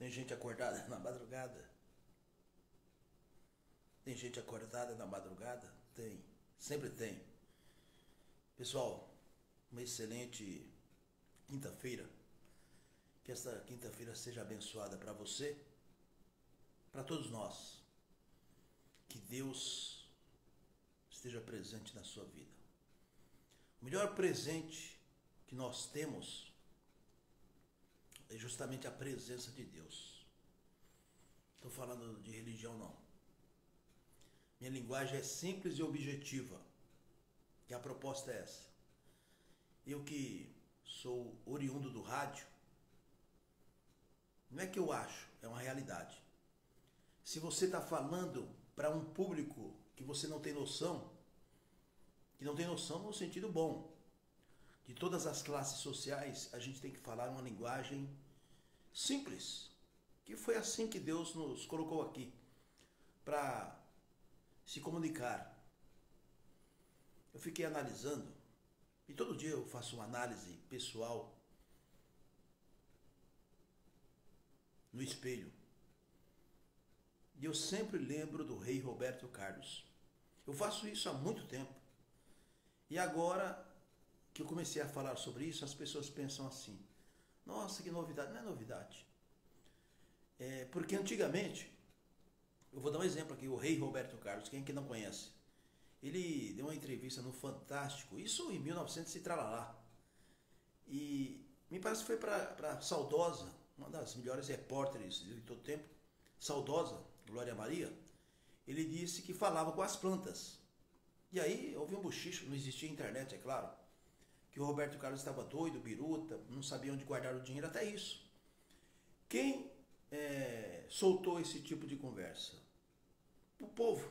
Tem gente acordada na madrugada? Tem gente acordada na madrugada? Tem. Sempre tem. Pessoal, uma excelente quinta-feira. Que esta quinta-feira seja abençoada para você, para todos nós. Que Deus esteja presente na sua vida. O melhor presente que nós temos é justamente a presença de Deus. Estou falando de religião, não. Minha linguagem é simples e objetiva. E a proposta é essa. Eu que sou oriundo do rádio, não é que eu acho, é uma realidade. Se você está falando para um público que você não tem noção, que não tem noção no sentido bom, de todas as classes sociais, a gente tem que falar uma linguagem simples, que foi assim que Deus nos colocou aqui, para se comunicar. Eu fiquei analisando, e todo dia eu faço uma análise pessoal no espelho. E eu sempre lembro do rei Roberto Carlos. Eu faço isso há muito tempo. E agora que eu comecei a falar sobre isso, as pessoas pensam assim: nossa, que novidade. Não é novidade. Porque antigamente, eu vou dar um exemplo aqui, o rei Roberto Carlos, quem que não conhece? Ele deu uma entrevista no Fantástico, isso em 1900 e tralalá. E me parece que foi para a saudosa, uma das melhores repórteres de todo o tempo, saudosa, Glória Maria. Ele disse que falava com as plantas. E aí houve um bochicho, não existia internet, é claro, que o Roberto Carlos estava doido, biruta, não sabia onde guardar o dinheiro, até isso. Quem soltou esse tipo de conversa? O povo,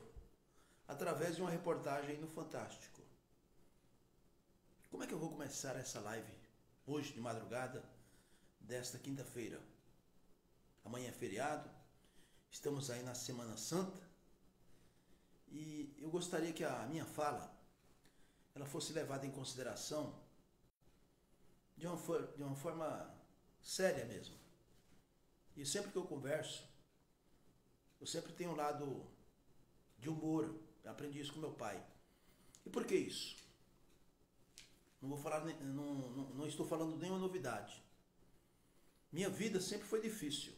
através de uma reportagem no Fantástico. Como é que eu vou começar essa live hoje de madrugada, desta quinta-feira? Amanhã é feriado, estamos aí na Semana Santa, e eu gostaria que a minha fala ela fosse levada em consideração de uma forma séria mesmo. E sempre que eu converso, eu sempre tenho um lado de humor. Eu aprendi isso com meu pai. E por que isso? Não vou falar, não estou falando nenhuma novidade. Minha vida sempre foi difícil.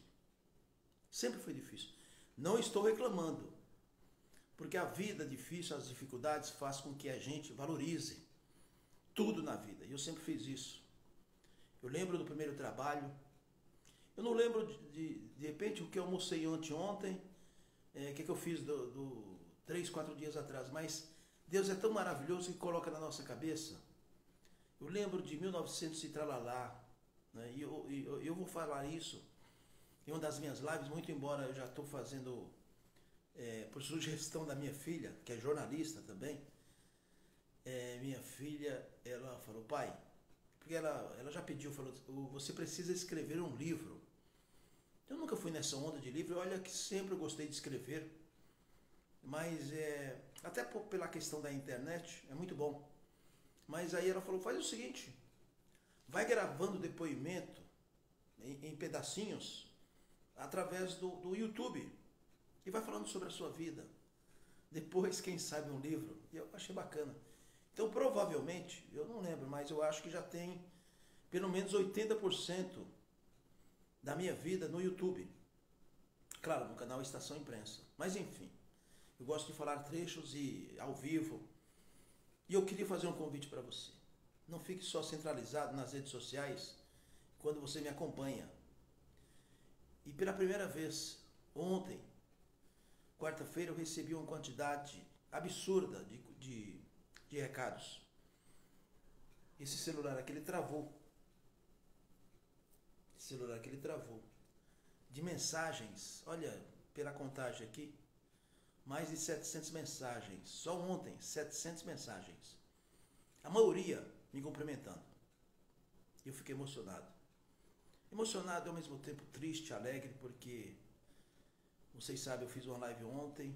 Sempre foi difícil. Não estou reclamando. Porque a vida difícil, as dificuldades, faz com que a gente valorize tudo na vida. E eu sempre fiz isso. Eu lembro do primeiro trabalho. Eu não lembro de repente o que eu almocei ontem, o que eu fiz 3, 4 dias atrás. Mas Deus é tão maravilhoso que coloca na nossa cabeça. Eu lembro de 1900 e tralalá. Né? E eu vou falar isso em uma das minhas lives, muito embora eu já estou fazendo por sugestão da minha filha, que é jornalista também. Minha filha, ela falou: pai, porque ela já pediu, falou: você precisa escrever um livro. Eu nunca fui nessa onda de livro, olha que sempre eu gostei de escrever, mas até pela questão da internet, é muito bom. Mas aí ela falou: faz o seguinte, vai gravando depoimento em pedacinhos através do YouTube e vai falando sobre a sua vida. Depois, quem sabe, um livro. E eu achei bacana. Então, provavelmente, eu não lembro, mas eu acho que já tem pelo menos 80% da minha vida no YouTube. Claro, no canal Estação Imprensa. Mas, enfim, eu gosto de falar trechos e ao vivo. E eu queria fazer um convite para você. Não fique só centralizado nas redes sociais quando você me acompanha. E pela primeira vez, ontem, quarta-feira, eu recebi uma quantidade absurda de recados. Esse celular aqui, ele travou. Esse celular aqui, ele travou. De mensagens, olha, pela contagem aqui, mais de 700 mensagens. Só ontem, 700 mensagens. A maioria me cumprimentando. Eu fiquei emocionado. Emocionado e ao mesmo tempo triste, alegre, porque vocês sabem, eu fiz uma live ontem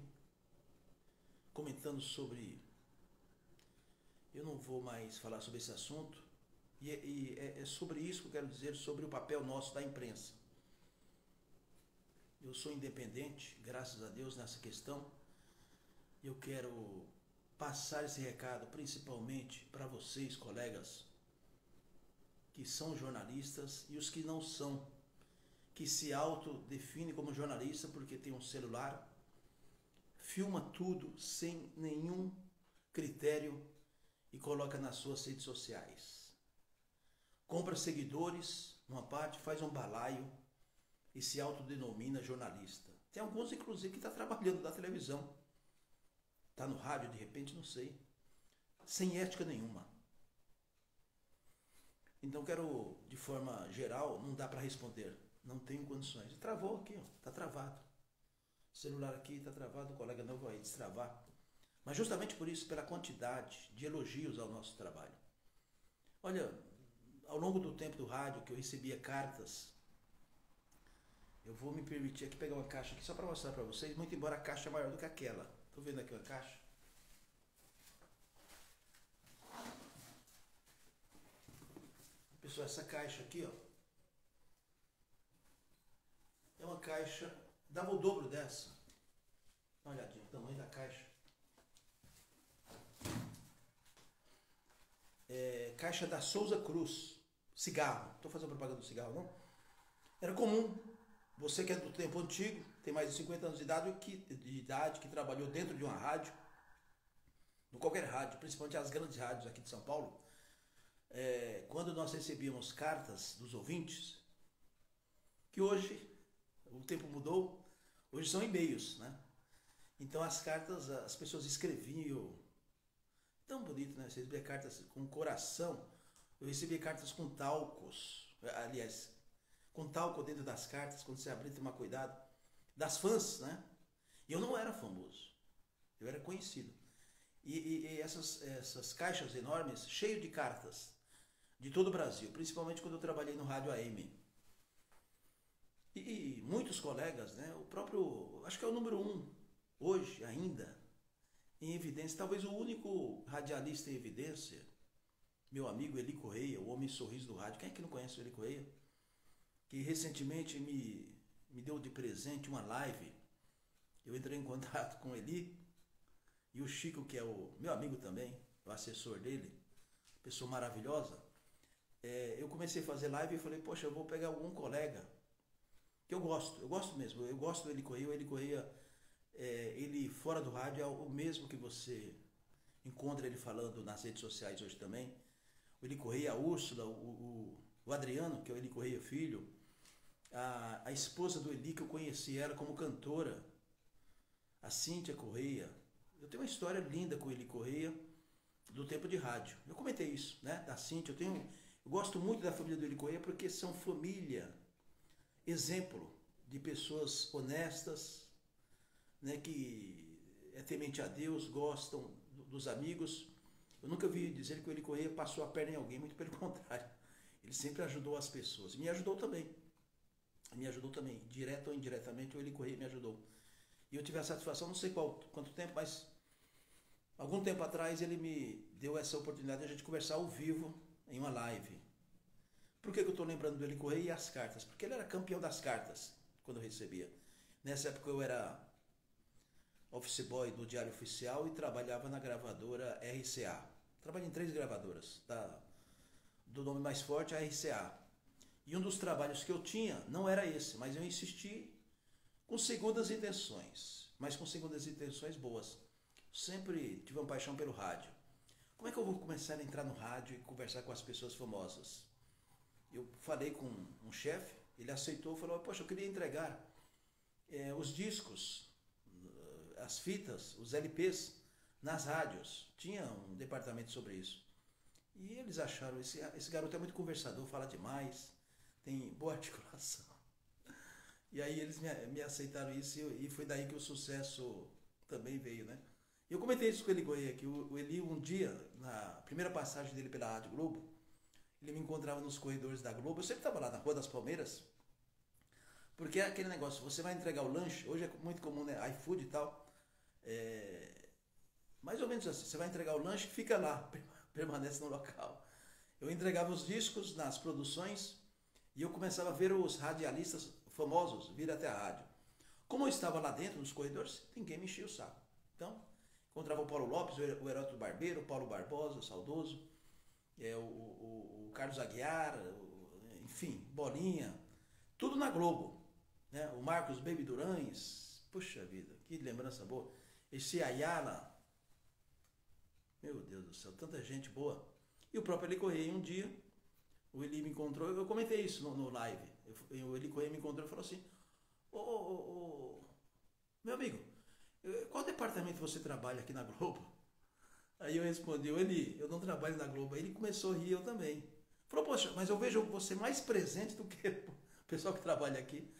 comentando sobre... Eu não vou mais falar sobre esse assunto. E é sobre isso que eu quero dizer, sobre o papel nosso da imprensa. Eu sou independente, graças a Deus, nessa questão. Eu quero passar esse recado principalmente para vocês, colegas, que são jornalistas e os que não são, que se autodefinem como jornalista porque tem um celular, filma tudo sem nenhum critério e coloca nas suas redes sociais. Compra seguidores, uma parte, faz um balaio e se autodenomina jornalista. Tem alguns, inclusive, que estão trabalhando na televisão. Está no rádio, de repente, não sei. Sem ética nenhuma. Então, quero, de forma geral, não dá para responder. Não tenho condições. Travou aqui, está travado. O celular aqui está travado, o colega não vai destravar. Mas justamente por isso, pela quantidade de elogios ao nosso trabalho. Olha, ao longo do tempo do rádio, que eu recebia cartas, eu vou me permitir aqui pegar uma caixa aqui só para mostrar para vocês, muito embora a caixa é maior do que aquela. Estou vendo aqui uma caixa. Pessoal, essa caixa aqui, ó, é uma caixa, dava o dobro dessa. Dá uma olhadinha, o tamanho da caixa. É, caixa da Souza Cruz, cigarro. Não estou fazendo propaganda do cigarro, não. Era comum. Você que é do tempo antigo, tem mais de 50 anos de idade, que trabalhou dentro de uma rádio, em qualquer rádio, principalmente as grandes rádios aqui de São Paulo, quando nós recebíamos cartas dos ouvintes, que hoje o tempo mudou, hoje são e-mails, né? Então as cartas, as pessoas escreviam, tão bonito, né? Você recebia cartas com coração, eu recebia cartas com talcos, aliás, com talco dentro das cartas, quando você abrir, tomar cuidado, das fãs, né? E eu não era famoso, eu era conhecido. E essas caixas enormes, cheio de cartas, de todo o Brasil, principalmente quando eu trabalhei no rádio AM. E muitos colegas, né? O próprio, acho que é o número 1, hoje ainda, em evidência, talvez o único radialista em evidência, meu amigo Eli Correia, o homem sorriso do rádio. Quem é que não conhece o Eli Correia? Que recentemente me deu de presente uma live. Eu entrei em contato com ele e o Chico, que é o meu amigo também, o assessor dele, pessoa maravilhosa. Eu comecei a fazer live e falei, poxa, eu vou pegar algum colega que eu gosto mesmo, eu gosto do Eli Correia. O Eli Correia, ele fora do rádio é o mesmo que você encontra ele falando nas redes sociais hoje também. O Eli Correia, a Úrsula, o Adriano, que é o Eli Correia filho, a esposa do Eli, que eu conheci ela como cantora, a Cíntia Correia. Eu tenho uma história linda com o Eli Correia do tempo de rádio. Eu comentei isso, né? Da Cíntia. Eu gosto muito da família do Eli Correia porque são família, exemplo de pessoas honestas, né? Que é temente a Deus, gostam dos amigos. Eu nunca vi dizer que o Eli Correia passou a perna em alguém, muito pelo contrário. Ele sempre ajudou as pessoas. E me ajudou também. Direto ou indiretamente, o Eli Correia me ajudou. E eu tive a satisfação, não sei quanto tempo, mas algum tempo atrás ele me deu essa oportunidade de a gente conversar ao vivo em uma live. Por que eu estou lembrando do Eli Correia e as cartas? Porque ele era campeão das cartas quando eu recebia. Nessa época eu era office boy do Diário Oficial e trabalhava na gravadora RCA. Trabalhei em 3 gravadoras, do nome mais forte, a RCA. E um dos trabalhos que eu tinha não era esse, mas eu insisti com segundas intenções, mas com segundas intenções boas. Sempre tive uma paixão pelo rádio. Como é que eu vou começar a entrar no rádio e conversar com as pessoas famosas? Eu falei com um chefe, ele aceitou, falou, poxa, eu queria entregar os discos, as fitas, os LPs nas rádios. Tinha um departamento sobre isso. E eles acharam, esse garoto é muito conversador, fala demais, tem boa articulação. E aí eles me aceitaram isso e foi daí que o sucesso também veio, né? Eu comentei isso com o Eli Correia, que o Eli um dia, na primeira passagem dele pela Rádio Globo, ele me encontrava nos corredores da Globo, eu sempre estava lá na Rua das Palmeiras, porque é aquele negócio, você vai entregar o lanche, hoje é muito comum, né? iFood e tal, mais ou menos assim, você vai entregar o lanche, fica lá, permanece no local. Eu entregava os discos nas produções e eu começava a ver os radialistas famosos vir até a rádio. Como eu estava lá dentro, nos corredores, ninguém me enchia o saco. Então, encontrava o Paulo Lopes, o Heródoto Barbeiro, o Paulo Barbosa, saudoso, o Carlos Aguiar, enfim, Bolinha, tudo na Globo. Né? O Marcos Baby Durães, puxa vida, que lembrança boa. Esse Ayala, meu Deus do céu, tanta gente boa. E o próprio Eli Correia, um dia, o Eli me encontrou, eu comentei isso no live, o Eli Correia me encontrou e falou assim, meu amigo, qual departamento você trabalha aqui na Globo? Aí eu respondi, Eli, eu não trabalho na Globo. Aí ele começou a rir, eu também. Falou, poxa, mas eu vejo você mais presente do que o pessoal que trabalha aqui.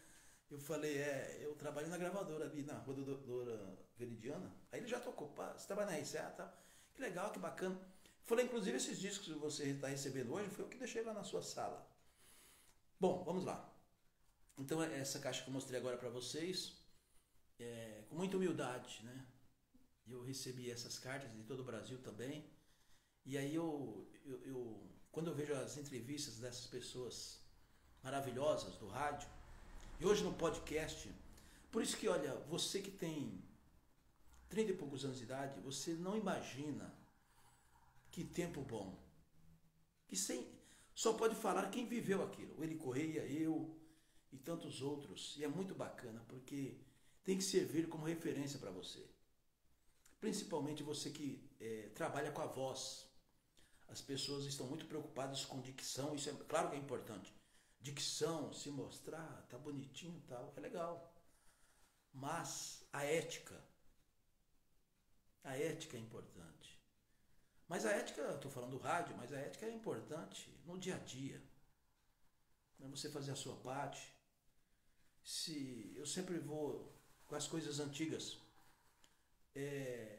Eu falei, eu trabalho na gravadora ali, na Rua Doutora Veridiana. Aí ele já tocou, pá, você trabalha na RCA e tal. Que legal, que bacana. Falei, inclusive, esses discos que você está recebendo hoje, foi eu que deixei lá na sua sala. Bom, vamos lá. Então, essa caixa que eu mostrei agora para vocês, com muita humildade, né? Eu recebi essas cartas de todo o Brasil também. E aí quando eu vejo as entrevistas dessas pessoas maravilhosas do rádio, e hoje no podcast, por isso que, olha, você que tem 30 e poucos anos de idade, você não imagina que tempo bom. Que só pode falar quem viveu aquilo. O Eli Correia, eu e tantos outros. E é muito bacana, porque tem que servir como referência para você. Principalmente você que trabalha com a voz. As pessoas estão muito preocupadas com dicção, isso é claro que é importante. Dicção, se mostrar, tá bonitinho e tal, é legal. Mas a ética é importante. Mas a ética, estou falando do rádio, mas a ética é importante no dia a dia. É você fazer a sua parte. Eu sempre vou com as coisas antigas.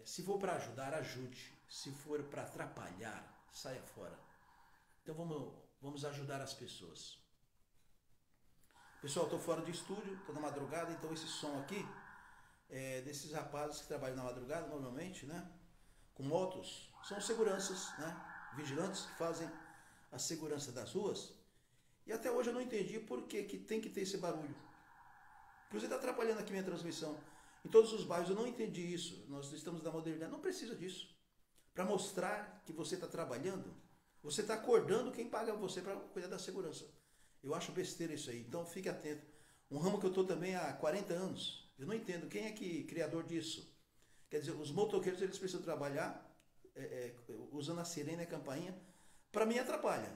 Se for para ajudar, ajude. Se for para atrapalhar, saia fora. Então vamos ajudar as pessoas. Pessoal, estou fora de estúdio, estou na madrugada, então esse som aqui é desses rapazes que trabalham na madrugada normalmente, né? Com motos, são seguranças, né? Vigilantes que fazem a segurança das ruas. E até hoje eu não entendi por que tem que ter esse barulho. Inclusive está atrapalhando aqui minha transmissão. Em todos os bairros eu não entendi isso. Nós estamos na modernidade, não precisa disso. Para mostrar que você está trabalhando, você está acordando quem paga você para cuidar da segurança. Eu acho besteira isso aí, então fique atento. Um ramo que eu estou também há 40 anos, eu não entendo quem é que criador disso. Quer dizer, os motoqueiros eles precisam trabalhar usando a sirene e a campainha. Para mim atrapalha.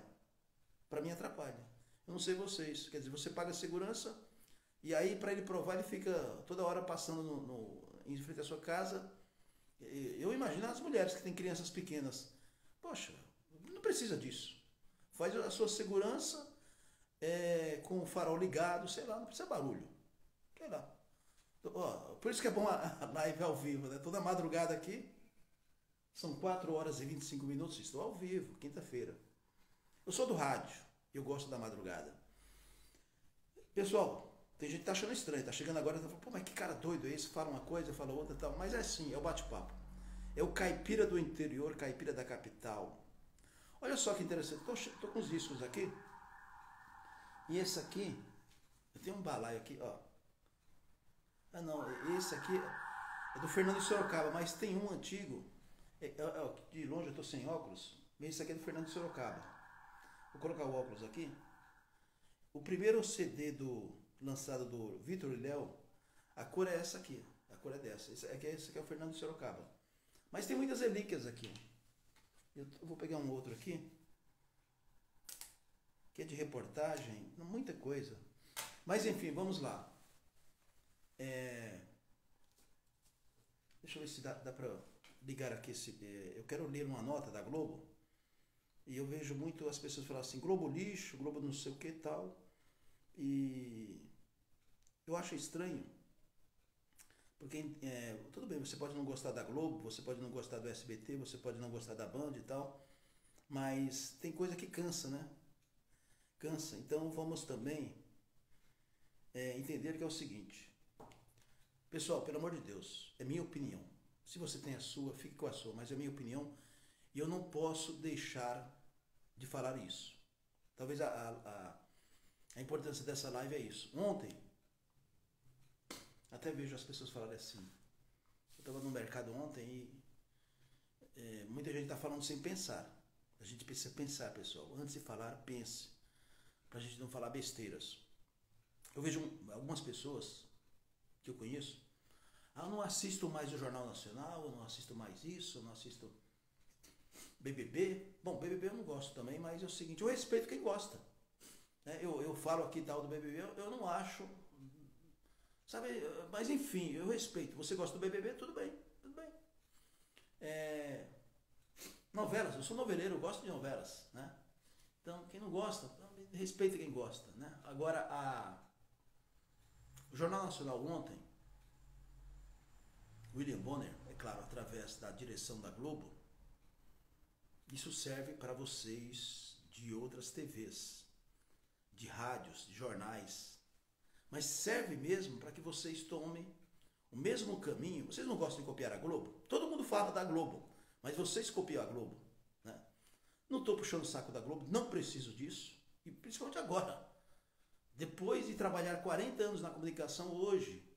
Para mim atrapalha. Eu não sei vocês. Quer dizer, você paga a segurança e aí para ele provar ele fica toda hora passando em frente à sua casa. Eu imagino as mulheres que têm crianças pequenas. Poxa, não precisa disso. Faz a sua segurança com o farol ligado, sei lá, não precisa barulho. Sei lá. Por isso que é bom a live ao vivo, né? Toda madrugada aqui. São 4 horas e 25 minutos. Estou ao vivo, quinta-feira. Eu sou do rádio. Eu gosto da madrugada. Pessoal, tem gente que tá achando estranho. Tá chegando agora e tá falando, pô, mas que cara doido é esse? Fala uma coisa, fala outra e tal. Mas é assim, é o bate-papo. É o caipira do interior, caipira da capital. Olha só que interessante. Tô com os discos aqui. E esse aqui, eu tenho um balaio aqui, ó. Ah não, esse aqui é do Fernando de Sorocaba, mas tem um antigo. De longe eu estou sem óculos. Esse aqui é do Fernando de Sorocaba. Vou colocar o óculos aqui. O primeiro CD lançado do Vitor e Léo, a cor é essa aqui. A cor é dessa. Esse aqui é o Fernando de Sorocaba. Mas tem muitas relíquias aqui. Eu vou pegar um outro aqui. Que é de reportagem. Muita coisa. Mas enfim, vamos lá. Deixa eu ver se dá para ligar aqui. Eu quero ler uma nota da Globo. E eu vejo muito as pessoas falar assim, Globo lixo, Globo não sei o que e tal. E eu acho estranho. Porque tudo bem, você pode não gostar da Globo, você pode não gostar do SBT, você pode não gostar da Band e tal. Mas tem coisa que cansa, né? Cansa. Então vamos também entender que é o seguinte. Pessoal, pelo amor de Deus, é minha opinião. Se você tem a sua, fique com a sua, mas é minha opinião e eu não posso deixar de falar isso. Talvez a importância dessa live é isso. Ontem, Até vejo as pessoas falarem assim. Eu estava no mercado ontem e muita gente está falando sem pensar. A gente precisa pensar, pessoal. Antes de falar, pense. Para a gente não falar besteiras. Eu vejo algumas pessoas que eu conheço. Ah, eu não assisto mais o Jornal Nacional, eu não assisto mais isso, eu não assisto BBB. Bom, BBB eu não gosto também, mas é o seguinte, eu respeito quem gosta. Eu falo aqui tal do BBB, eu não acho, sabe, mas enfim, eu respeito. Você gosta do BBB, tudo bem, tudo bem. Novelas, eu sou noveleiro, eu gosto de novelas, né? Então, quem não gosta, respeita quem gosta, né? Agora, o Jornal Nacional ontem, William Bonner, é claro, através da direção da Globo, isso serve para vocês de outras TVs, de rádios, de jornais, mas serve mesmo para que vocês tomem o mesmo caminho. Vocês não gostam de copiar a Globo? Todo mundo fala da Globo, mas vocês copiam a Globo, né? Não estou puxando o saco da Globo, não preciso disso, e principalmente agora. Depois de trabalhar 40 anos na comunicação, hoje,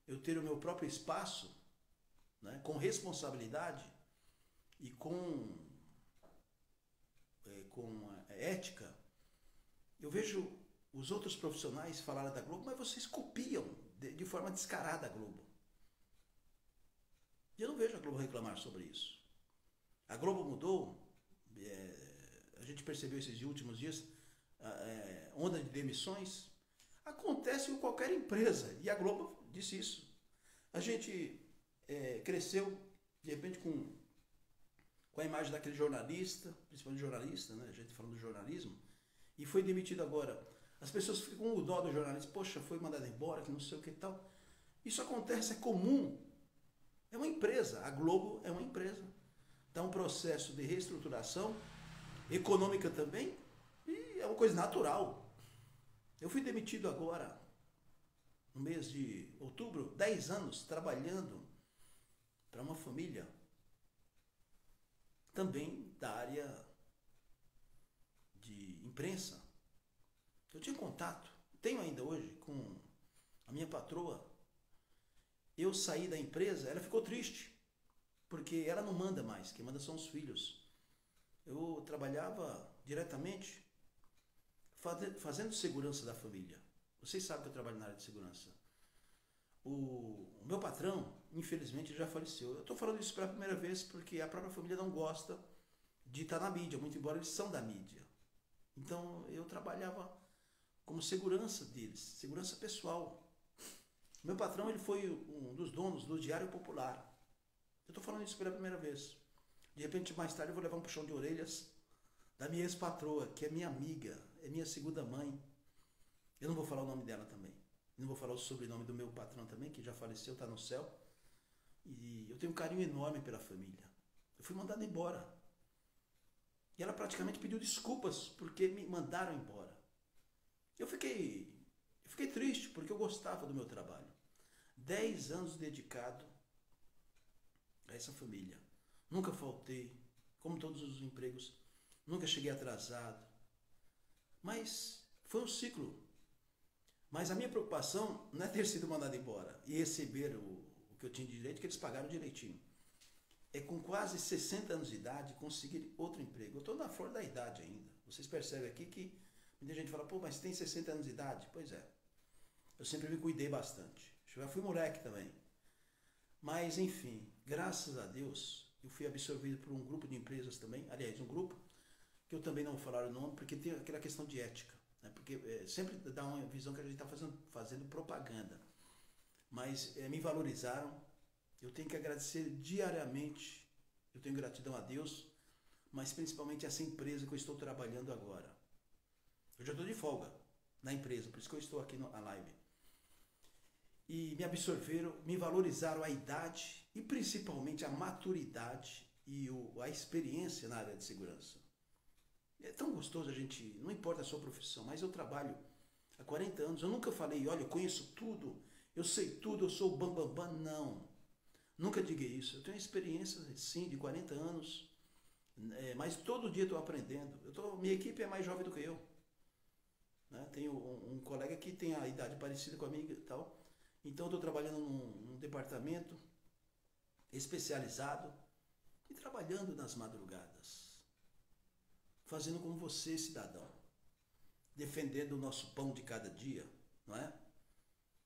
eu ter o meu próprio espaço, né, com responsabilidade e com ética, eu vejo os outros profissionais falarem da Globo, mas vocês copiam de forma descarada a Globo. E eu não vejo a Globo reclamar sobre isso. A Globo mudou, a gente percebeu esses últimos dias, onda de demissões, acontece em qualquer empresa, e a Globo disse isso. A gente cresceu, de repente, com a imagem daquele jornalista, principalmente jornalista, né? A gente falando do jornalismo, e foi demitido agora. As pessoas ficam com o dó do jornalista, poxa, foi mandado embora, que não sei o que e tal. Isso acontece, é comum. É uma empresa, a Globo é uma empresa. Está um processo de reestruturação, econômica também, e é uma coisa natural. Eu fui demitido agora, no mês de outubro, 10 anos trabalhando para uma família também da área de imprensa. Eu tinha contato, tenho ainda hoje, com a minha patroa. Eu saí da empresa, ela ficou triste, porque ela não manda mais, quem manda são os filhos. Eu trabalhava diretamente fazendo segurança da família. Vocês sabem que eu trabalho na área de segurança. O meu patrão, infelizmente, já faleceu. Eu estou falando isso pela primeira vez porque a própria família não gosta de estar na mídia, muito embora eles são da mídia. Então eu trabalhava como segurança deles, segurança pessoal. Meu patrão, ele foi um dos donos do Diário Popular. Eu estou falando isso pela primeira vez. De repente, mais tarde, eu vou levar um puxão de orelhas da minha ex-patroa, que é minha amiga, é minha segunda mãe. Eu não vou falar o nome dela também. Não vou falar o sobrenome do meu patrão também, que já faleceu, está no céu. E eu tenho um carinho enorme pela família. Eu fui mandado embora. E ela praticamente pediu desculpas porque me mandaram embora. Eu fiquei triste porque eu gostava do meu trabalho. 10 anos dedicado a essa família. Nunca faltei, como todos os empregos. Nunca cheguei atrasado. Mas foi um ciclo. Mas a minha preocupação não é ter sido mandado embora e receber o que eu tinha de direito, que eles pagaram direitinho. É com quase 60 anos de idade conseguir outro emprego. Eu estou na flor da idade ainda. Vocês percebem aqui que muita gente fala, pô, mas tem 60 anos de idade? Pois é. Eu sempre me cuidei bastante. Eu já fui moleque também. Mas, enfim, graças a Deus, eu fui absorvido por um grupo de empresas também. Aliás, um grupo que eu também não vou falar o nome, porque tem aquela questão de ética. Né? Porque sempre dá uma visão que a gente está fazendo propaganda. Mas me valorizaram. Eu tenho que agradecer diariamente. Eu tenho gratidão a Deus, mas principalmente a essa empresa que eu estou trabalhando agora. Eu já estou de folga na empresa, por isso que eu estou aqui na live. E me absorveram, me valorizaram a idade e principalmente a maturidade e a experiência na área de segurança. É tão gostoso a gente, não importa a sua profissão, mas eu trabalho há 40 anos, eu nunca falei, olha, eu conheço tudo, eu sei tudo, eu sou o bambambam, não. Nunca diga isso. Eu tenho experiência, sim, de 40 anos, mas todo dia estou aprendendo. Minha equipe é mais jovem do que eu. Né? Tenho um colega que tem a idade parecida com a minha e tal. Então eu estou trabalhando num departamento especializado e trabalhando nas madrugadas, fazendo como você, cidadão, defendendo o nosso pão de cada dia, não é?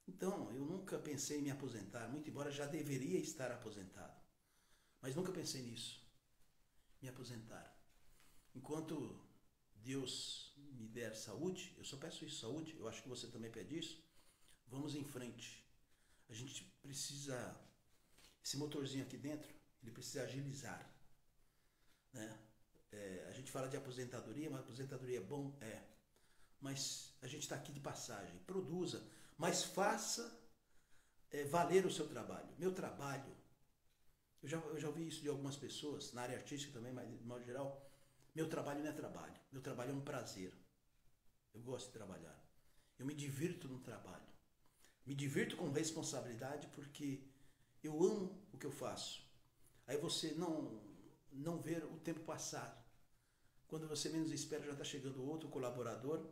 Então, eu nunca pensei em me aposentar, muito embora já deveria estar aposentado, mas nunca pensei nisso, me aposentar. Enquanto Deus me der saúde, eu só peço isso, saúde, eu acho que você também pede isso, vamos em frente. A gente precisa, esse motorzinho aqui dentro, ele precisa agilizar, né? A gente fala de aposentadoria, mas aposentadoria é bom? É. Mas a gente está aqui de passagem, produza, mas faça valer o seu trabalho. Meu trabalho, eu já ouvi isso de algumas pessoas, na área artística também, mas de modo geral, meu trabalho não é trabalho, meu trabalho é um prazer. Eu gosto de trabalhar, eu me divirto no trabalho, me divirto com responsabilidade porque eu amo o que eu faço. Aí você não ver o tempo passar. Quando você menos espera, já está chegando outro colaborador,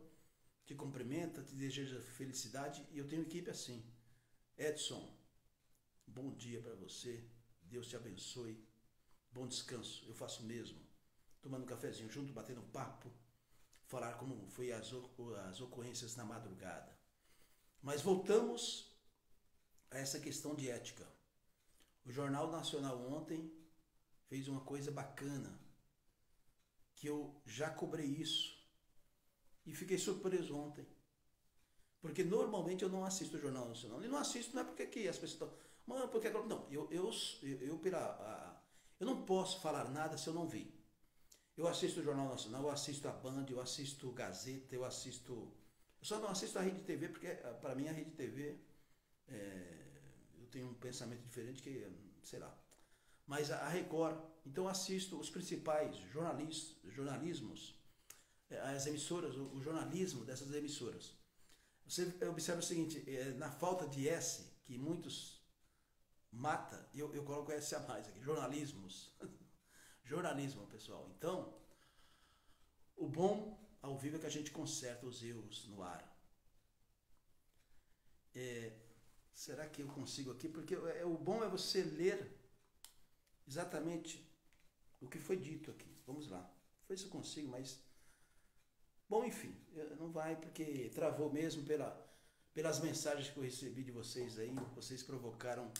te cumprimenta, te deseja felicidade. E eu tenho equipe assim. Edson, bom dia para você. Deus te abençoe. Bom descanso. Eu faço o mesmo. Tomando um cafezinho junto, batendo um papo. Falar como foi as ocorrências na madrugada. Mas voltamos a essa questão de ética. O Jornal Nacional ontem fez uma coisa bacana, que eu já cobrei isso e fiquei surpreso ontem, porque normalmente eu não assisto o Jornal Nacional, e não assisto não é porque que as pessoas estão, mano, porque não, eu não posso falar nada se eu não vi. Eu assisto o Jornal Nacional, eu assisto a Band, eu assisto Gazeta, eu só não assisto a Rede TV porque para mim a Rede TV eu tenho um pensamento diferente que, sei lá. Mas a Record, então assisto os principais jornalismos, as emissoras, o jornalismo dessas emissoras. Você observa o seguinte, na falta de S, que muitos mata, eu coloco S a mais aqui, jornalismos. Jornalismo, pessoal. Então, o bom ao vivo é que a gente conserta os erros no ar. Será que eu consigo aqui? Porque o bom é você ler exatamente o que foi dito aqui. Vamos lá. Foi isso que eu consigo, mas... Bom, enfim, não vai porque travou mesmo pelas mensagens que eu recebi de vocês aí. Vocês provocaram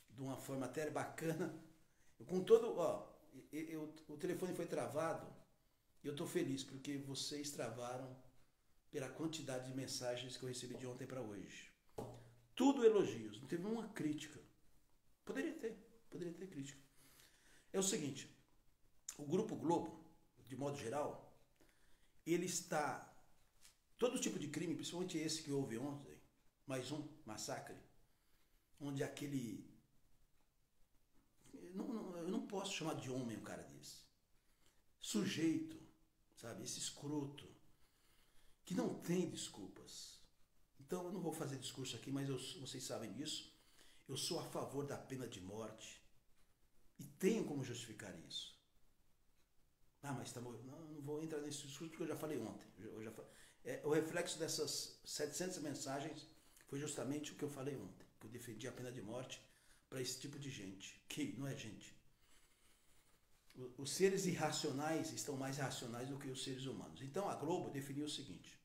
de uma forma até bacana. Com todo... o telefone foi travado e eu estou feliz porque vocês travaram pela quantidade de mensagens que eu recebi de ontem para hoje. Tudo elogios, não teve uma crítica. Poderia ter crítica. É o seguinte, o Grupo Globo, de modo geral, ele está... Todo tipo de crime, principalmente esse que houve ontem, mais um massacre, onde aquele... Eu não posso chamar de homem um cara desse. Sujeito, sabe? Esse escroto, que não tem desculpas. Então eu não vou fazer discurso aqui, mas vocês sabem disso. Eu sou a favor da pena de morte. E tenho como justificar isso. Mas não vou entrar nesse discurso porque eu já falei ontem. O reflexo dessas 700 mensagens foi justamente o que eu falei ontem. Que eu defendi a pena de morte para esse tipo de gente. Que não é gente. Os seres irracionais estão mais racionais do que os seres humanos. Então a Globo definiu o seguinte.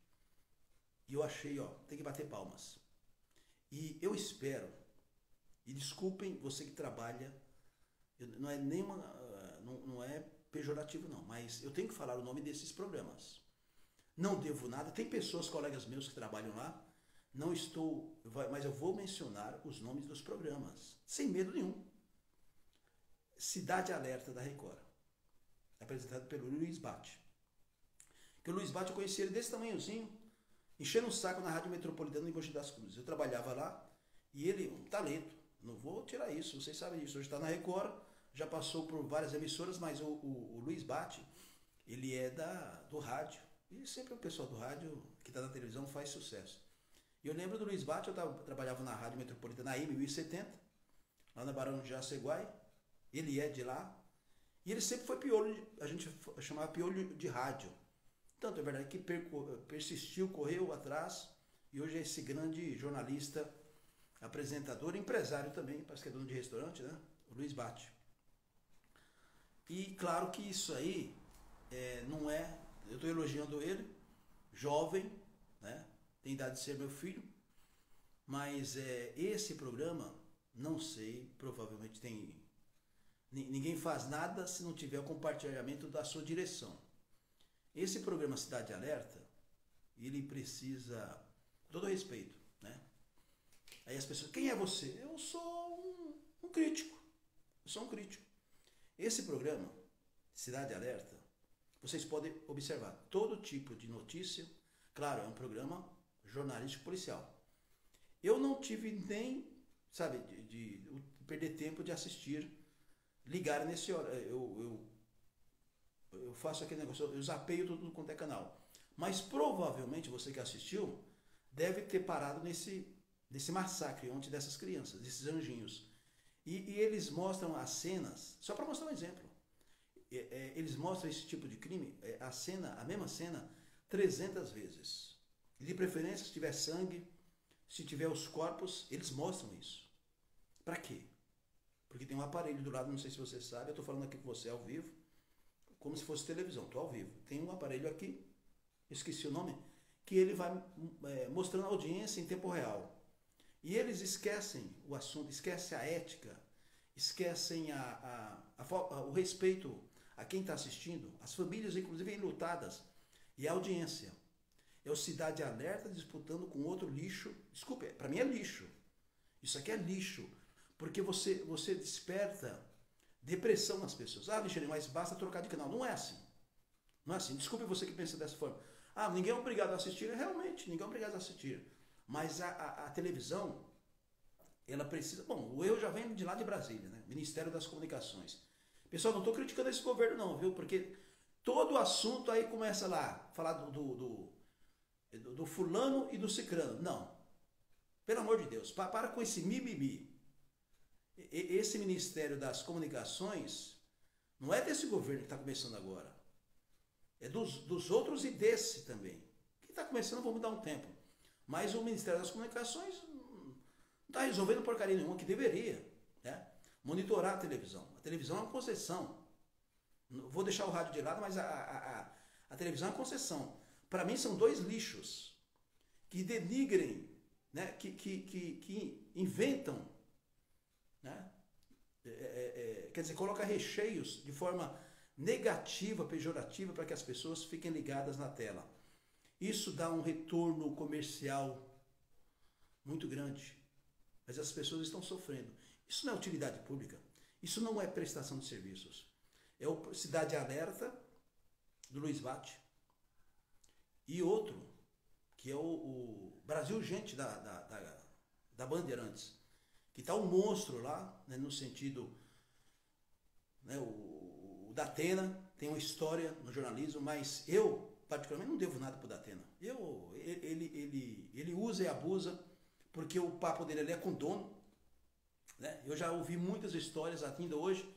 E eu achei, tem que bater palmas. E eu espero, e desculpem você que trabalha, não é nenhuma, não é pejorativo não, mas eu tenho que falar o nome desses programas. Não devo nada, tem pessoas, colegas meus que trabalham lá, mas eu vou mencionar os nomes dos programas, sem medo nenhum. Cidade Alerta da Record, apresentado pelo Luiz Bate. Que o Luiz Bate eu conheci ele desse tamanhozinho, enchendo um saco na Rádio Metropolitana em Mogi das Cruzes. Eu trabalhava lá e ele, um talento, não vou tirar isso, vocês sabem disso. Hoje está na Record, já passou por várias emissoras, mas o Luiz Bate, ele é do rádio. E sempre o pessoal do rádio que está na televisão faz sucesso. E eu lembro do Luiz Bate, eu trabalhava na Rádio Metropolitana AM 1070, lá na Barão de Jaceguai. Ele é de lá. E ele sempre foi piolho, a gente chamava piolho de rádio. Tanto é verdade que persistiu, correu atrás, e hoje é esse grande jornalista apresentador, empresário também, parece que é dono de restaurante, né? O Luiz Bate. E claro que isso aí não é... Eu estou elogiando ele, jovem, né? Tem idade de ser meu filho, mas esse programa, não sei, provavelmente tem... Ninguém faz nada se não tiver o compartilhamento da sua direção. Esse programa Cidade Alerta, ele precisa, com todo respeito, né? Aí as pessoas, quem é você? Eu sou um crítico. Eu sou um crítico. Esse programa, Cidade Alerta, vocês podem observar todo tipo de notícia. Claro, é um programa jornalístico policial. Eu não tive nem, sabe, de perder tempo de assistir, ligar nesse hora. Eu faço aquele negócio, eu zapeio tudo quanto é canal. Mas provavelmente você que assistiu deve ter parado nesse massacre ontem dessas crianças, desses anjinhos. E eles mostram as cenas, só para mostrar um exemplo. Eles mostram esse tipo de crime, a mesma cena, 300 vezes. De preferência, se tiver sangue, se tiver os corpos, eles mostram isso. Para quê? Porque tem um aparelho do lado, não sei se você sabe, eu estou falando aqui com você ao vivo, como se fosse televisão, estou ao vivo. Tem um aparelho aqui, esqueci o nome, que ele vai mostrando a audiência em tempo real. E eles esquecem o assunto, esquecem a ética, esquecem o respeito a quem está assistindo, as famílias inclusive enlutadas, e a audiência. É o Cidade Alerta disputando com outro lixo. Desculpe, para mim é lixo. Isso aqui é lixo, porque você desperta depressão nas pessoas. Ah, Alexandre, mas basta trocar de canal. Não é assim. Não é assim. Desculpe você que pensa dessa forma. Ah, ninguém é obrigado a assistir. Realmente, ninguém é obrigado a assistir. Mas a televisão, ela precisa... Bom, o eu já vem de lá de Brasília, né? Ministério das Comunicações. Pessoal, não estou criticando esse governo não, viu? Porque todo assunto aí começa lá, falar do fulano e do cicrano. Não. Pelo amor de Deus, para com esse mimimi. Esse Ministério das Comunicações não é desse governo que está começando agora. É dos outros e desse também. Quem está começando, vamos dar um tempo. Mas o Ministério das Comunicações não está resolvendo porcaria nenhuma, que deveria, né? Monitorar a televisão. A televisão é uma concessão. Vou deixar o rádio de lado, mas a televisão é uma concessão. Para mim são dois lixos que denigrem, né? que inventam, né? Quer dizer, coloca recheios de forma negativa, pejorativa, para que as pessoas fiquem ligadas na tela. Isso dá um retorno comercial muito grande, mas as pessoas estão sofrendo. Isso não é utilidade pública, isso não é prestação de serviços. É o Cidade Alerta, do Luiz Bate, e outro, que é o Brasil Gente, da Bandeirantes, que está um monstro lá, né, no sentido... Né, o Datena tem uma história no jornalismo, mas eu, particularmente, não devo nada para o Datena. Ele usa e abusa, porque o papo dele ali é com dono. Né? Eu já ouvi muitas histórias ainda hoje,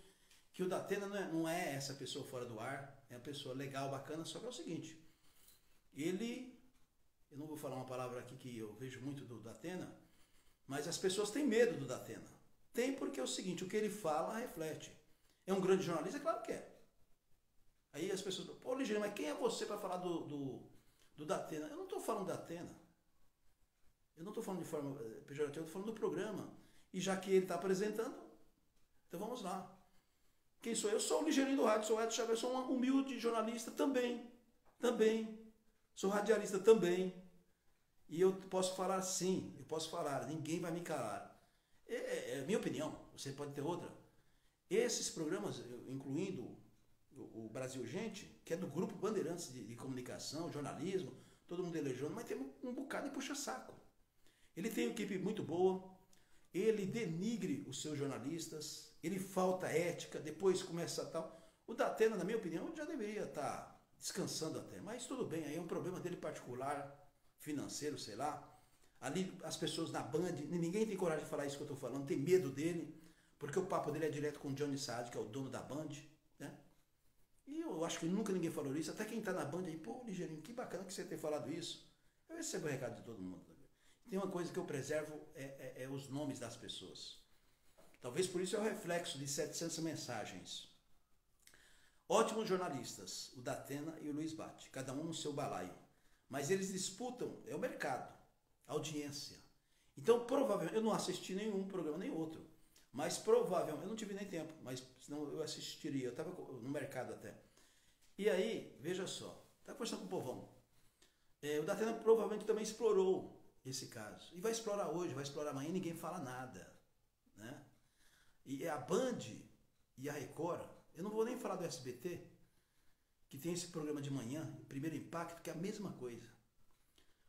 que o Datena não é essa pessoa fora do ar, é uma pessoa legal, bacana, só que é o seguinte, eu não vou falar uma palavra aqui que eu vejo muito do Datena, mas as pessoas têm medo do Datena. Tem porque é o seguinte, o que ele fala reflete. É um grande jornalista? É claro que é. Aí as pessoas, pô, Ligeiro, mas quem é você para falar do Datena? Eu não estou falando do Datena. Eu não estou falando de forma pejorativa, eu estou falando do programa. E já que ele está apresentando, então vamos lá. Quem sou eu? Eu sou o Ligeirinho do rádio, sou o Edson Xavier, sou um humilde jornalista também. Sou radialista também. E eu posso falar sim, eu posso falar, ninguém vai me calar. É minha opinião, você pode ter outra. Esses programas, incluindo o Brasil Gente, que é do Grupo Bandeirantes de Comunicação, jornalismo, todo mundo elogiando, mas tem um bocado de puxa-saco. Ele tem uma equipe muito boa, ele denigre os seus jornalistas, ele falta ética, depois começa tal. O Datena, na minha opinião, já deveria estar descansando até, mas tudo bem, aí é um problema dele particular, financeiro, sei lá. Ali as pessoas na Band, ninguém tem coragem de falar isso que eu estou falando, tem medo dele, porque o papo dele é direto com o Johnny Saad, que é o dono da Band, né? E eu acho que nunca ninguém falou isso, até quem está na Band aí, pô, Ligeirinho, que bacana que você ter falado isso. Eu recebo o recado de todo mundo. tem uma coisa que eu preservo, é os nomes das pessoas. Talvez por isso é o reflexo de 700 mensagens. Ótimos jornalistas, o Datena e o Luiz Bate, cada um no seu balaio. Mas eles disputam, é o mercado, a audiência. Então, provavelmente, eu não assisti nenhum programa, nem outro. Mas provavelmente, eu não tive nem tempo, mas senão eu assistiria, eu estava no mercado até. E aí, veja só, está conversando com o povão. O Datena provavelmente também explorou esse caso. E vai explorar hoje, vai explorar amanhã, ninguém fala nada. Né? E a Band e a Record, eu não vou nem falar do SBT, que tem esse programa de manhã, Primeiro Impacto, que é a mesma coisa.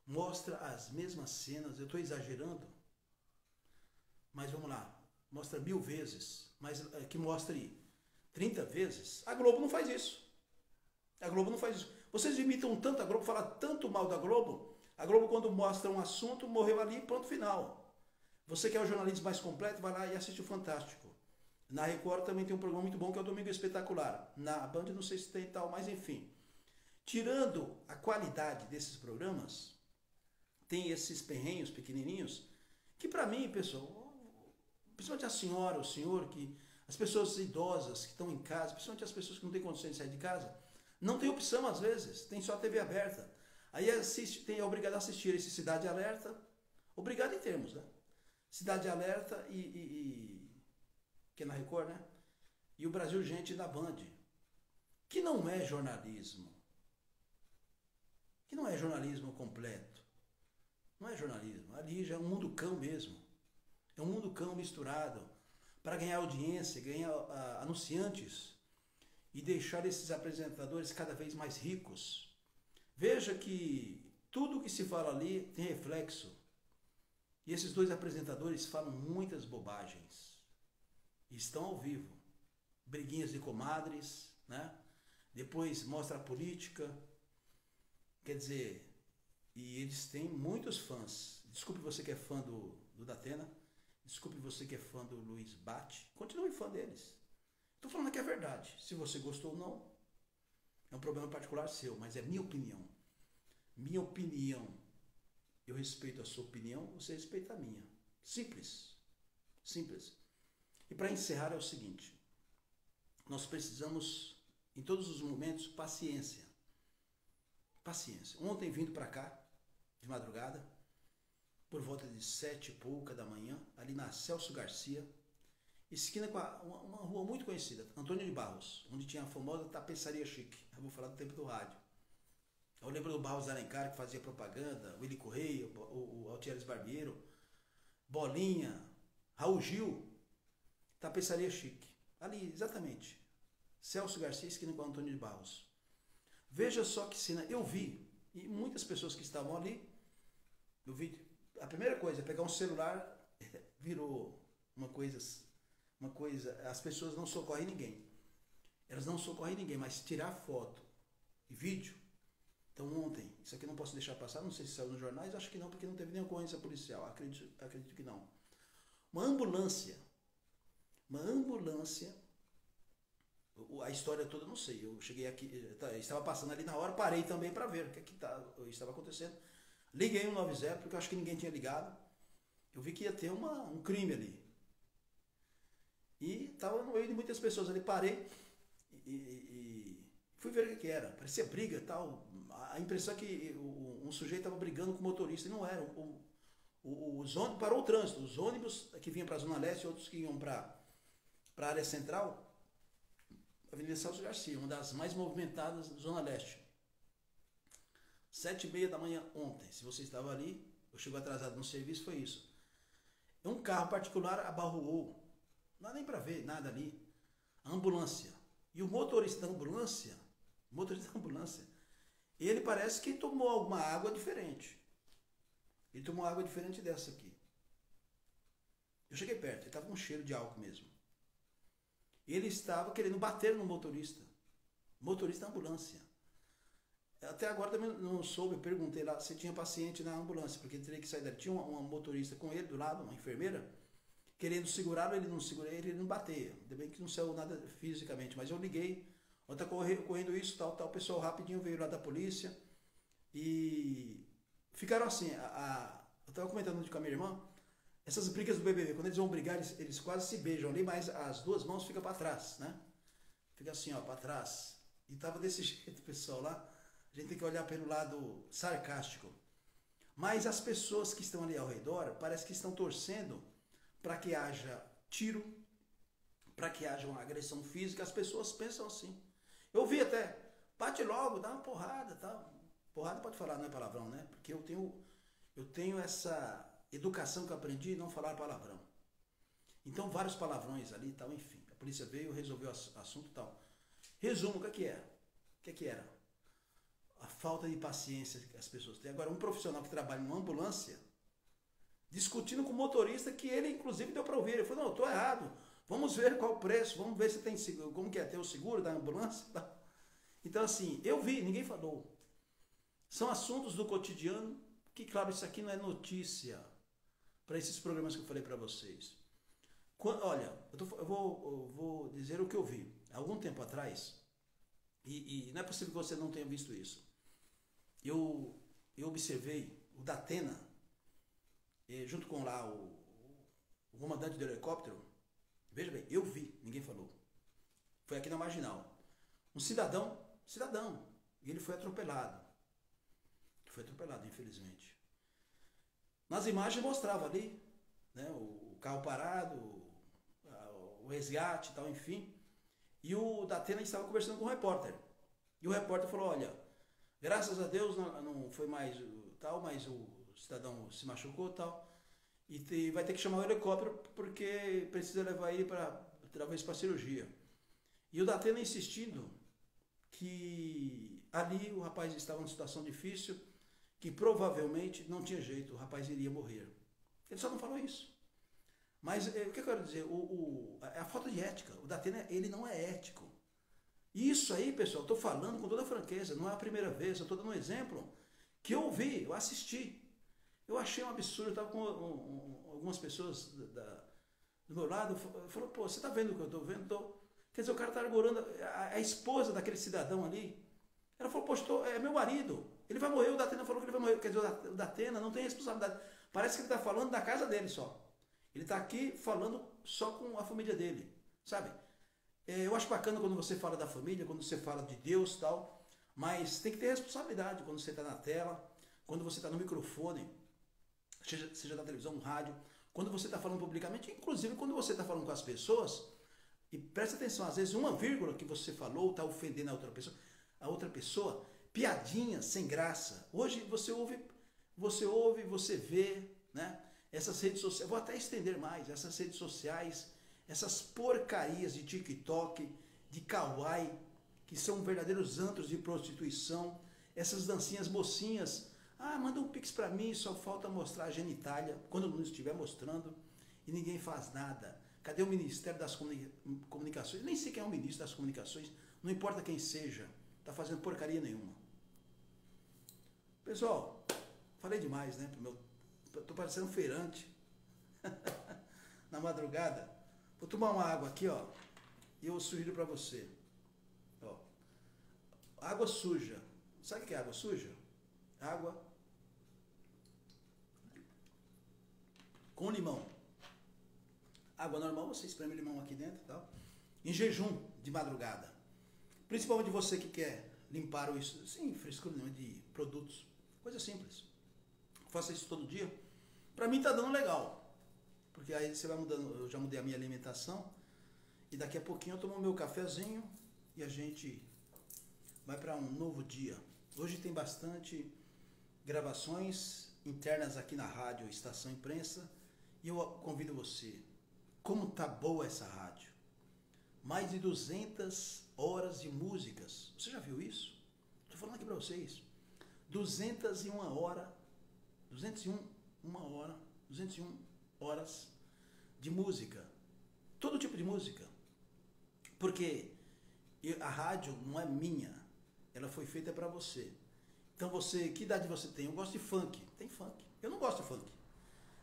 Mostra as mesmas cenas, eu estou exagerando, mas vamos lá, mostra 1000 vezes, mas que mostre 30 vezes. A Globo não faz isso. A Globo não faz isso. Vocês imitam tanto a Globo, falam tanto mal da Globo. A Globo, quando mostra um assunto, morreu ali, ponto final. Você quer o jornalismo mais completo, vai lá e assiste o Fantástico. Na Record também tem um programa muito bom, que é o Domingo Espetacular. Na Band não sei se tem tal, mas enfim. Tirando a qualidade desses programas, tem esses perrenhos pequenininhos, que para mim, pessoal, principalmente a senhora, o senhor, que as pessoas idosas que estão em casa, principalmente as pessoas que não têm condições de sair de casa, não tem opção às vezes, tem só a TV aberta. Aí assiste, é obrigado a assistir esse Cidade Alerta, obrigado em termos, né? Cidade Alerta que é na Record, né? E o Brasil Gente da Band, que não é jornalismo. Que não é jornalismo completo. Não é jornalismo. Ali já é um mundo cão mesmo. É um mundo cão misturado para ganhar audiência, ganhar anunciantes e deixar esses apresentadores cada vez mais ricos. Veja que tudo que se fala ali tem reflexo. E esses dois apresentadores falam muitas bobagens. Estão ao vivo. Briguinhas de comadres, né? Depois mostra a política. Quer dizer, e eles têm muitos fãs. Desculpe você que é fã do Datena. Desculpe você que é fã do Luiz Bate. Continue fã deles. Estou falando que é verdade. Se você gostou ou não, é um problema particular seu, mas é minha opinião. Minha opinião. Eu respeito a sua opinião, você respeita a minha. Simples. Simples. E para encerrar é o seguinte. Nós precisamos, em todos os momentos, paciência. Paciência. Ontem, vindo para cá, de madrugada, por volta de 7 e pouca da manhã, ali na Celso Garcia, esquina com uma rua muito conhecida, Antônio de Barros, onde tinha a famosa tapeçaria chique. Eu vou falar do tempo do rádio. Eu lembro do Barros Alencar, que fazia propaganda, o Willy Correia, o Altieres Barbeiro, Bolinha, Raul Gil, tapeçaria chique. Ali, exatamente. Celso Garcia, esquina com Antônio de Barros. Veja só que cena. Eu vi, e muitas pessoas que estavam ali, eu vi, a primeira coisa é pegar um celular, virou uma coisa, as pessoas não socorrem ninguém. Elas não socorrem ninguém, mas tirar foto e vídeo. Então ontem, isso aqui eu não posso deixar passar, não sei se saiu nos jornais, acho que não, porque não teve nenhuma ocorrência policial, acredito que não. Uma ambulância, a história toda eu não sei, eu cheguei aqui, estava passando ali na hora, parei também para ver o que estava acontecendo. Liguei 190, porque eu acho que ninguém tinha ligado. Eu vi que ia ter um crime ali. E estava no meio de muitas pessoas ali, parei e fui ver o que era. Parecia briga e tal. A impressão é que um sujeito estava brigando com o motorista, e não era. Os ônibus, parou o trânsito. Os ônibus que vinham para a Zona Leste e outros que iam para a área central, Avenida Celso Garcia, uma das mais movimentadas da Zona Leste. 7h30 da manhã ontem. Se você estava ali, eu chego atrasado no serviço, foi isso. Um carro particular abarroou. Não dá nem para ver nada ali. A ambulância. E o motorista da ambulância, ele parece que tomou alguma água diferente. Ele tomou água diferente dessa aqui. Eu cheguei perto, ele estava com cheiro de álcool mesmo. Ele estava querendo bater no motorista. Motorista da ambulância. Até agora também não soube, eu perguntei lá se tinha paciente na ambulância, porque ele teria que sair dali. Tinha uma motorista com ele do lado, uma enfermeira, querendo segurá-lo, ele não segurou, ele não bateia. Ainda bem que não saiu nada fisicamente, mas eu liguei, está correndo isso, tal, o pessoal rapidinho veio lá da polícia e ficaram assim, estava comentando com a minha irmã, essas brigas do BBB, quando eles vão brigar, eles quase se beijam ali, mas as duas mãos ficam para trás, né? Fica assim, ó, para trás. E tava desse jeito, pessoal, lá. A gente tem que olhar pelo lado sarcástico. Mas as pessoas que estão ali ao redor, parece que estão torcendo para que haja tiro, para que haja uma agressão física. As pessoas pensam assim. Eu vi até, bate logo, dá uma porrada, tal. Porrada pode falar, não é palavrão, né? Porque eu tenho essa educação que eu aprendi não falar palavrão. Então, vários palavrões ali e tal, enfim. A polícia veio, resolveu o assunto e tal. Resumo, o que era? O que era? A falta de paciência que as pessoas têm. Agora, um profissional que trabalha em uma ambulância, discutindo com o motorista, que ele, inclusive, deu para ouvir. Ele falou, não, eu estou errado. Vamos ver qual o preço, vamos ver se tem seguro, como que é ter o seguro da ambulância. Então, assim, eu vi, ninguém falou. São assuntos do cotidiano, que, claro, isso aqui não é notícia para esses programas que eu falei para vocês. Olha, eu vou dizer o que eu vi. Há algum tempo atrás, e não é possível que você não tenha visto isso, eu observei o Datena, junto com lá o comandante do helicóptero. Veja bem, eu vi, ninguém falou. Foi aqui na Marginal. Um cidadão, e ele foi atropelado. Foi atropelado, infelizmente. Nas imagens mostrava ali, né, o carro parado, o resgate e tal, enfim. E o Datena estava conversando com o repórter. E o repórter falou, olha, graças a Deus não foi mais tal, mas o cidadão se machucou e tal. E vai ter que chamar o helicóptero porque precisa levar ele talvez para cirurgia. E o Datena insistindo que ali o rapaz estava numa situação difícil, que provavelmente não tinha jeito, o rapaz iria morrer. Ele só não falou isso. Mas o que eu quero dizer? A falta de ética. O Datena, ele não é ético. Isso aí, pessoal, estou falando com toda franqueza, não é a primeira vez, eu estou dando um exemplo que eu vi, eu assisti. Eu achei um absurdo, eu estava com algumas pessoas do meu lado, falou, pô, você está vendo o que eu estou vendo? Tô. Quer dizer, o cara está argurando, a esposa daquele cidadão ali, ela falou, poxa, é meu marido, ele vai morrer, o Datena falou que ele vai morrer. Quer dizer, o Datena não tem responsabilidade. Parece que ele está falando da casa dele só. Ele está aqui falando só com a família dele, sabe? Eu acho bacana quando você fala da família, quando você fala de Deus e tal, mas tem que ter responsabilidade quando você está na tela, quando você está no microfone, seja na televisão, no rádio, quando você está falando publicamente, inclusive quando você está falando com as pessoas, e presta atenção, às vezes uma vírgula que você falou está ofendendo a outra pessoa, piadinha sem graça. Hoje você ouve, você vê, né? Essas redes sociais, vou até estender mais, essas redes sociais, essas porcarias de TikTok, de Kawaii, que são verdadeiros antros de prostituição, essas dancinhas mocinhas, manda um pix pra mim, só falta mostrar a genitália, quando não estiver mostrando, e ninguém faz nada. Cadê o Ministério das Comunicações? Nem sei quem é o Ministro das Comunicações, não importa quem seja, tá fazendo porcaria nenhuma. Pessoal, falei demais, né, tô parecendo um feirante na madrugada. Vou tomar uma água aqui, ó, e eu sugiro para você, ó, água suja. Sabe o que é água suja? Água com limão. Água normal, você espreme limão aqui dentro e tal. Em jejum, de madrugada. Principalmente você que quer limpar isso, sem frescura nenhuma de produtos. Coisa simples. Faça isso todo dia. Pra mim tá dando legal. Porque aí você vai mudando, eu já mudei a minha alimentação. E daqui a pouquinho eu tomo meu cafezinho e a gente vai para um novo dia. Hoje tem bastante gravações internas aqui na rádio Estação Imprensa. E eu convido você. Como tá boa essa rádio. Mais de 200 horas de músicas. Você já viu isso? Estou falando aqui para vocês. 201 horas de música. Todo tipo de música. Porque a rádio não é minha. Ela foi feita para você. Então você, que idade você tem? Eu gosto de funk. Tem funk. Eu não gosto de funk.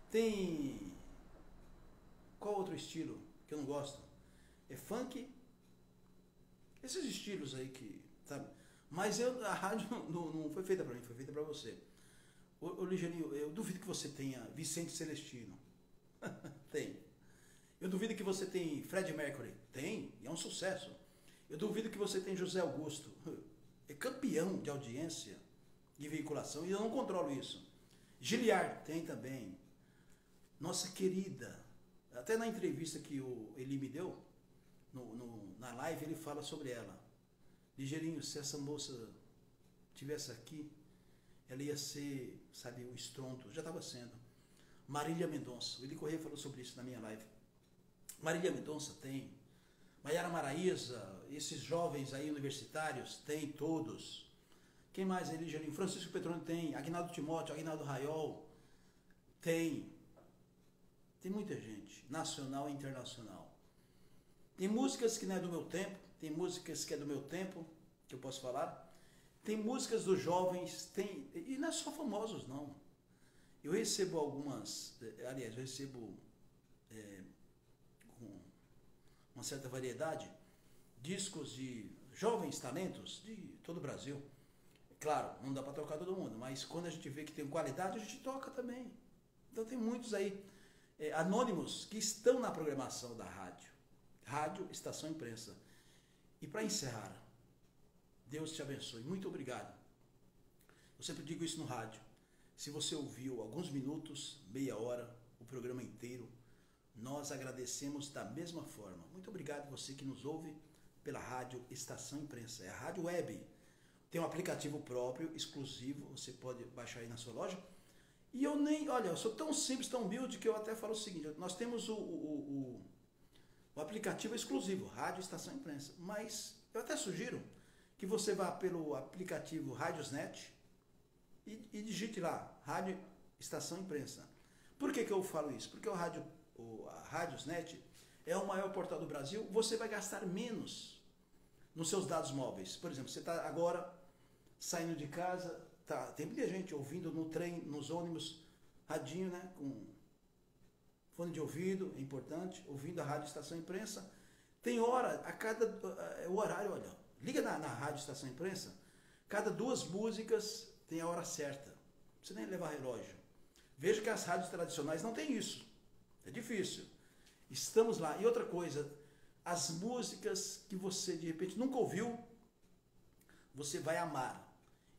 Tem... Qual outro estilo que eu não gosto? É funk. Esses estilos aí que... Sabe? Mas a rádio não foi feita para mim, foi feita para você. Ô Ligeirinho, eu duvido que você tenha Vicente Celestino. Tem. Eu duvido que você tem Fred Mercury. Tem, e é um sucesso. Eu duvido que você tem José Augusto. É campeão de audiência, de veiculação, e eu não controlo isso. Giliard tem também. Nossa querida. Até na entrevista que ele me deu, na live, ele fala sobre ela. Ligeirinho, se essa moça tivesse aqui, ela ia ser, sabe, o estrondo. Já estava sendo. Marília Mendonça. O Eli Corrêa falou sobre isso na minha live. Marília Mendonça tem. Maiara Maraíza, esses jovens aí universitários, tem todos. Quem mais aí, Ligeirinho? Francisco Petroni tem. Aguinaldo Timóteo, Aguinaldo Raiol, tem. Tem muita gente, nacional e internacional. Tem músicas que não é do meu tempo, tem músicas que é do meu tempo, que eu posso falar. Tem músicas dos jovens, tem, e não é só famosos, não. Eu recebo algumas, aliás, eu recebo com uma certa variedade, discos de jovens talentos de todo o Brasil. Claro, não dá para tocar todo mundo, mas quando a gente vê que tem qualidade, a gente toca também. Então tem muitos aí, anônimos, que estão na programação da rádio. Rádio, Estação Imprensa. E para encerrar, Deus te abençoe. Muito obrigado. Eu sempre digo isso no rádio. Se você ouviu alguns minutos, meia hora, o programa inteiro, nós agradecemos da mesma forma. Muito obrigado você que nos ouve pela rádio Estação Imprensa. É a rádio web. Tem um aplicativo próprio, exclusivo, você pode baixar aí na sua loja. E olha, eu sou tão simples, tão humilde, que eu até falo o seguinte, nós temos o aplicativo exclusivo, Rádio Estação Imprensa. Mas eu até sugiro que você vá pelo aplicativo Radiosnet e digite lá, Rádio Estação Imprensa. Por que eu falo isso? Porque a Radiosnet é o maior portal do Brasil, você vai gastar menos nos seus dados móveis. Por exemplo, você está agora saindo de casa, tem muita gente ouvindo no trem, nos ônibus, radinho, né, com fone de ouvido, é importante, ouvindo a Rádio Estação Imprensa. Tem hora, o horário, olha, liga na Rádio Estação Imprensa, cada 2 músicas tem a hora certa. Não precisa nem levar relógio. Veja que as rádios tradicionais não tem isso. É difícil. Estamos lá. E outra coisa, as músicas que você de repente nunca ouviu, você vai amar.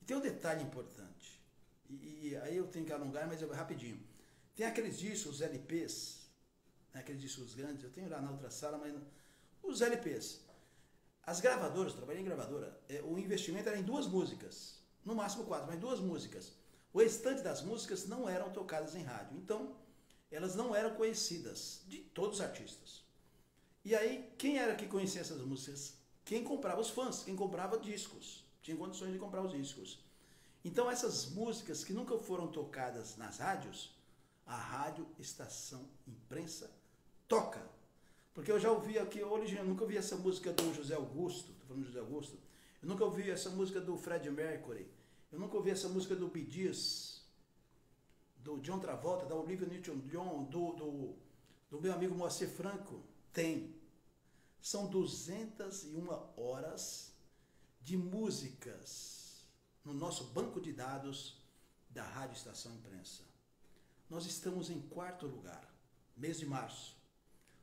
E tem um detalhe importante. E aí eu tenho que alongar, mas rapidinho. Tem aqueles discos, LPs, né, aqueles discos grandes, eu tenho lá na outra sala, mas os LPs. As gravadoras, trabalhei em gravadora, o investimento era em 2 músicas, no máximo 4, mas 2 músicas. O restante das músicas não eram tocadas em rádio, então elas não eram conhecidas de todos os artistas. E aí, quem era que conhecia essas músicas? Quem comprava, os fãs, quem comprava discos, tinha condições de comprar os discos. Então essas músicas que nunca foram tocadas nas rádios, a Rádio Estação Imprensa toca. Porque eu já ouvi aqui, hoje eu nunca ouvi essa música do José Augusto, estou falando do José Augusto, eu nunca ouvi essa música do Fred Mercury, eu nunca ouvi essa música do Bee Gees, do John Travolta, da Olivia Newton-John, do meu amigo Moacir Franco. Tem. São 201 horas de músicas no nosso banco de dados da Rádio Estação Imprensa. Nós estamos em 4º lugar, mês de março.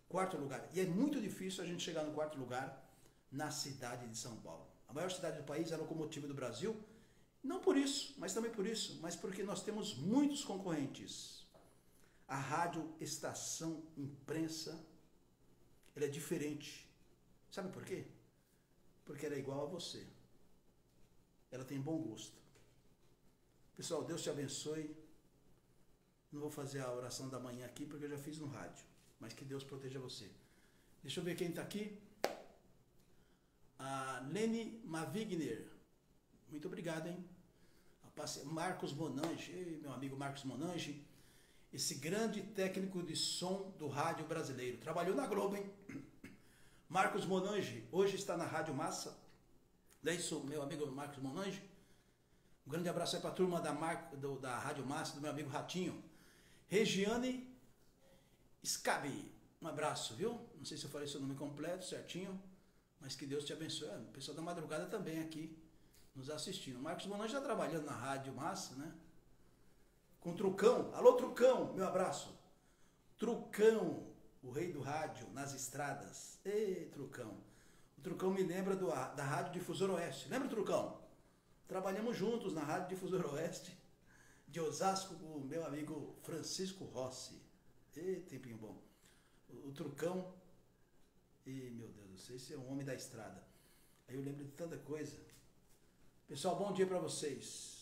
4º lugar. E é muito difícil a gente chegar no 4º lugar na cidade de São Paulo. A maior cidade do país é a locomotiva do Brasil. Não por isso, mas também por isso, mas porque nós temos muitos concorrentes. A Rádio Estação Imprensa, ela é diferente. Sabe por quê? Porque ela é igual a você. Ela tem bom gosto. Pessoal, Deus te abençoe. Não vou fazer a oração da manhã aqui, porque eu já fiz no rádio. Mas que Deus proteja você. Deixa eu ver quem está aqui. A Lene Mavigner. Muito obrigado, hein? Marcos Monange, meu amigo Marcos Monange, esse grande técnico de som do rádio brasileiro. Trabalhou na Globo, hein? Marcos Monange, hoje está na Rádio Massa. É isso, meu amigo Marcos Monange. Um grande abraço aí para a turma da Rádio Massa, do meu amigo Ratinho. Regiane Scabi, um abraço, viu? Não sei se eu falei seu nome completo, certinho, mas que Deus te abençoe. O pessoal da madrugada também aqui nos assistindo. O Marcos Monange está trabalhando na Rádio Massa, né? com Trucão. Alô, Trucão, meu abraço. Trucão, o rei do rádio nas estradas. Ei, Trucão. O Trucão me lembra da Rádio Difusor Oeste. Lembra, Trucão? Trabalhamos juntos na Rádio Difusor Oeste de Osasco com o meu amigo Francisco Rossi. Ei, tempinho bom. O Trucão, e meu Deus do céu, esse é um homem da estrada. Aí eu lembro de tanta coisa. Pessoal, bom dia para vocês.